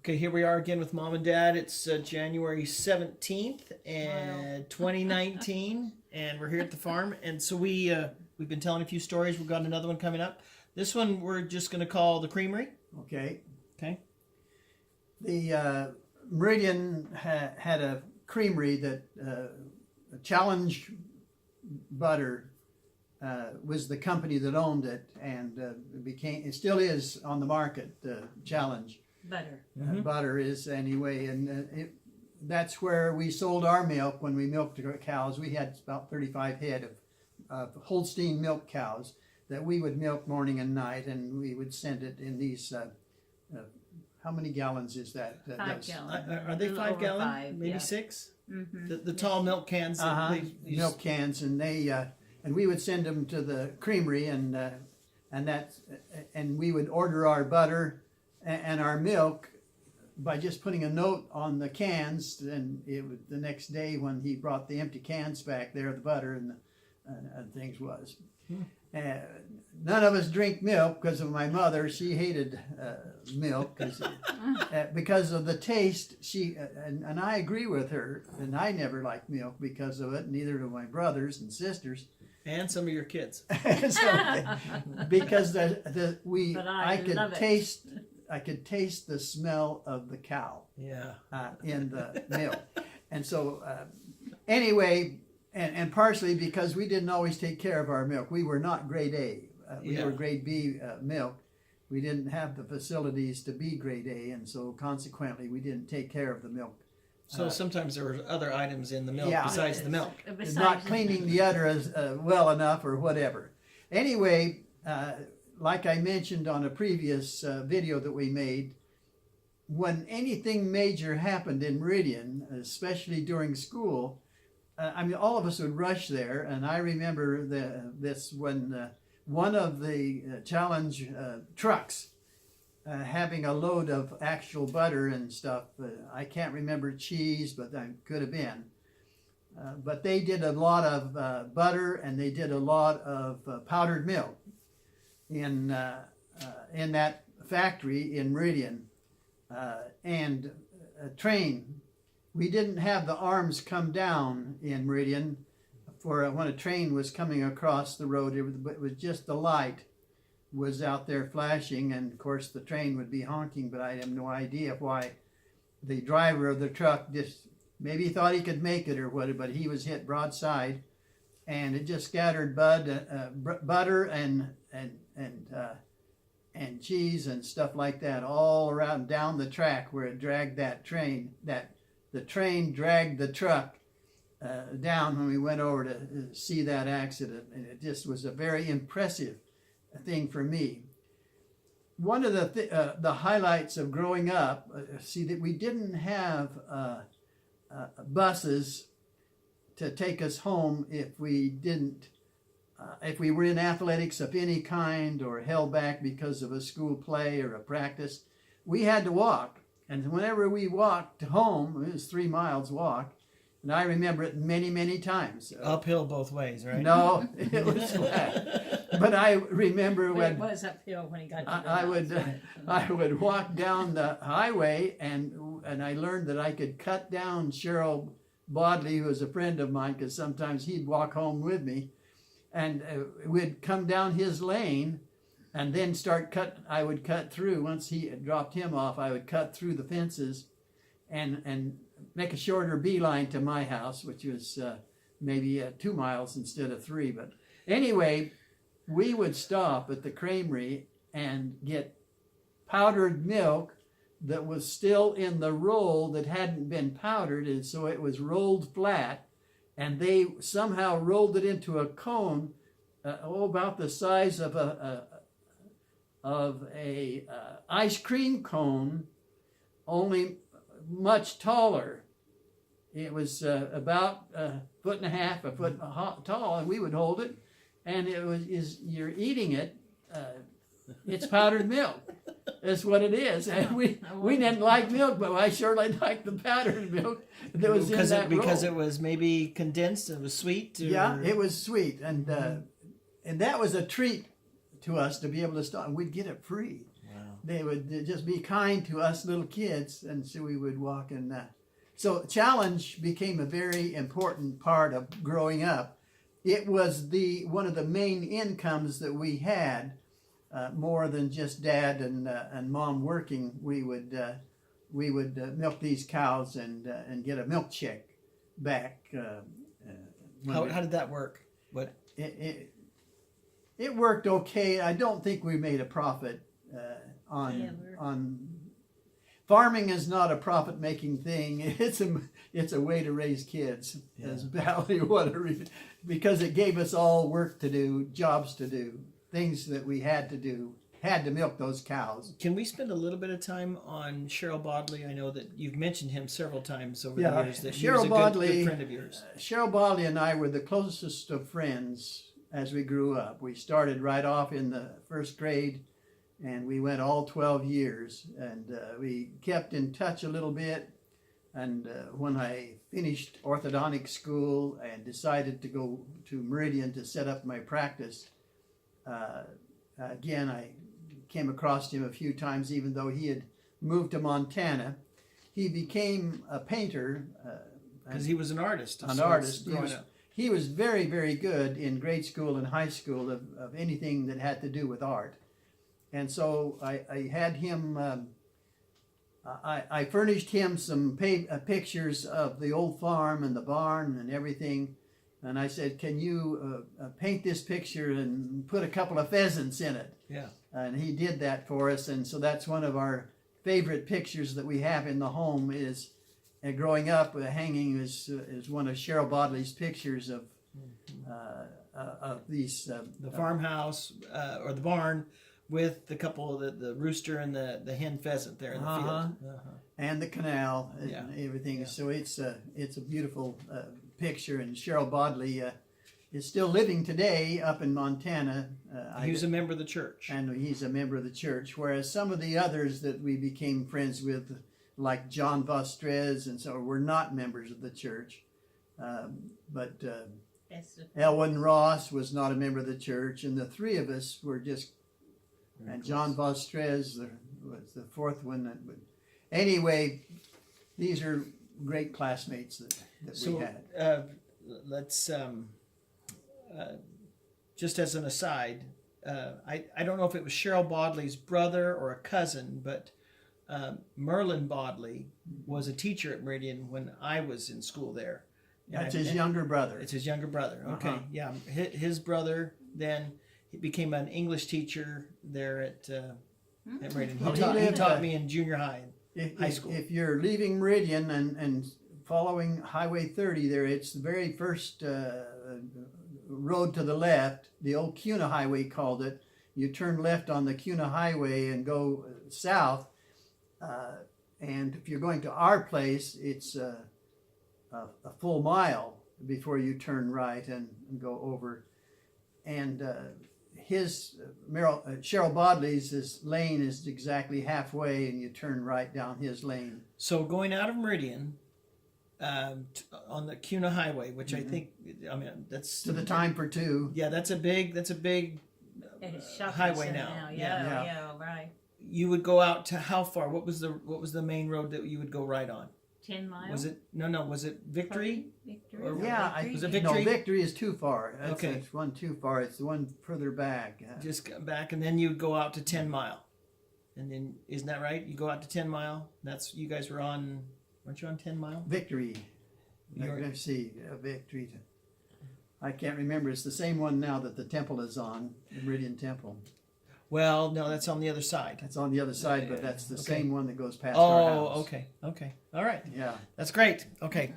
Okay, here we are again with Mom and Dad. It's January 17th and 2019, and we're here at the farm. And so we've been telling a few stories. We've got another one coming up. This one we're just going to call the Creamery. Okay. Okay. The Meridian had a creamery that Challenge Butter was the company that owned it, and it still is on the market. Challenge Butter. Butter is anyway, and that's where we sold our milk when we milked our cows. We had about 35 head of Holstein milk cows that we would milk morning and night, and we would send it in these. How many gallons is that? 5 gallon. Are they 5 gallon? 5, Maybe yeah. 6? Mm-hmm. The tall milk cans. That Milk cans, and and we would send them to the creamery, and we would order our butter and our milk by just putting a note on the cans, and it would, the next day when he brought the empty cans back, there the butter and things was. None of us drink milk because of my mother. She hated milk because of the taste. And I agree with her, and I never liked milk because of it. Neither do my brothers and sisters. And some of your kids. Because I could taste the smell of the cow. Yeah. In the milk, and so anyway, and partially because we didn't always take care of our milk. We were not grade A. We were grade B milk. We didn't have the facilities to be grade A, and so consequently, we didn't take care of the milk. So sometimes there were other items in the milk besides the milk. Not cleaning the udder as well enough or whatever. Anyway, like I mentioned on a previous video that we made, when anything major happened in Meridian, especially during school, all of us would rush there. And I remember this when one of the Challenge trucks having a load of actual butter and stuff. I can't remember cheese, but that could have been. But they did a lot of butter, and they did a lot of powdered milk in that factory in Meridian. And a train, we didn't have the arms come down in Meridian for when a train was coming across the road. It was just the light was out there flashing, and of course the train would be honking, but I have no idea why the driver of the truck just maybe thought he could make it or what, but he was hit broadside, and it just scattered butter and cheese and stuff like that all around down the track where it dragged that train. The train dragged the truck down when we went over to see that accident, and it just was a very impressive thing for me. One of the highlights of growing up, see that we didn't have buses to take us home if we were in athletics of any kind or held back because of a school play or a practice. We had to walk, and whenever we walked home, it was 3 miles walk. And I remember it many, many times. Uphill both ways, right? No, it was flat. But I remember when it was uphill when he got to I would walk down the highway, and I learned that I could cut down Cheryl Bodley, who was a friend of mine, because sometimes he'd walk home with me, and we'd come down his lane, and then I would cut through. Once he dropped him off, I would cut through the fences, and make a shorter beeline to my house, which was maybe 2 miles instead of 3. But anyway, we would stop at the Creamery and get powdered milk that was still in the roll that hadn't been powdered, and so it was rolled flat, and they somehow rolled it into a cone about the size of a ice cream cone, only much taller. It was about 1.5 foot tall, and we would hold it, and you're eating it. It's powdered milk. That's what it is. And we didn't like milk, but I surely liked the powdered milk that was in that roll. Because it was maybe condensed, it was sweet. Yeah, it was sweet, and that was a treat to us to be able to stop. And we'd get it free. they would just be kind to us little kids, and so we would walk and so challenge became a very important part of growing up. It was one of the main incomes that we had, more than just dad and mom working. We would milk these cows and get a milk check back. How did that work? What? It worked okay. I don't think we made a profit on farming. Is not a profit making thing. It's a way to raise kids, as Valley Water, because it gave us all work to do, jobs to do, things that we had to do. Had to milk those cows. Can we spend a little bit of time on Cheryl Bodley? I know that you've mentioned him several times over the years. That he was a good friend of yours. Cheryl Bodley and I were the closest of friends as we grew up. We started right off in the first grade, and we went all 12 years. And we kept in touch a little bit. And when I finished orthodontic school and decided to go to Meridian to set up my practice, again, I came across him a few times, even though he had moved to Montana. He became a painter. Because he was an artist. An artist. He was very, very good in grade school and high school of anything that had to do with art. And so I had him, I furnished him some pictures of the old farm and the barn and everything. And I said, can you paint this picture and put a couple of pheasants in it? Yeah. And he did that for us. And so that's one of our favorite pictures that we have in the home is growing up, hanging is one of Cheryl Bodley's pictures of these. The farmhouse or the barn with the couple, the rooster and the hen pheasant there in the field. And the canal and everything. Yeah. So it's a beautiful picture. And Cheryl Bodley is still living today up in Montana. He was a member of the church. And he's a member of the church, whereas some of the others that we became friends with, like John Vostrez and so, were not members of the church. But Elwyn Ross was not a member of the church, and the three of us were just, and John Vostrez was the fourth one. Anyway, these are great classmates that we had. Let's just as an aside, I don't know if it was Cheryl Bodley's brother or a cousin, but Merlin Bodley was a teacher at Meridian when I was in school there. That's his younger brother. It's his younger brother. Okay, yeah. His brother then became an English teacher there at Meridian. He taught me in junior high, high school. If you're leaving Meridian and following Highway 30 there, it's the very first road to the left. The old Cuna Highway called it. You turn left on the Cuna Highway and go south. And if you're going to our place, it's a full mile before you turn right and go over. And Cheryl Bodley's lane is exactly halfway, and you turn right down his lane. So going out of Meridian on the Cuna Highway, which I think, that's to the time for two. Yeah, that's a big highway now. Yeah, right. You would go out to how far? What was the main road that you would go right on? 10 miles. Was it Was it Victory? Victory. Or, Was it Victory? No, Victory is too far. Okay, it's one too far. It's the one further back. Just back, and then you'd go out to 10 Mile, and then isn't that right? You go out to 10 Mile. That's you guys were on. Weren't you on 10 Mile? Victory. Let's see, Victory. I can't remember. It's the same one now that the temple is on, the Meridian Temple. Well, no, that's on the other side. It's on the other side, but that's the same one that goes past our house. Okay. All right. Yeah. That's great. Okay.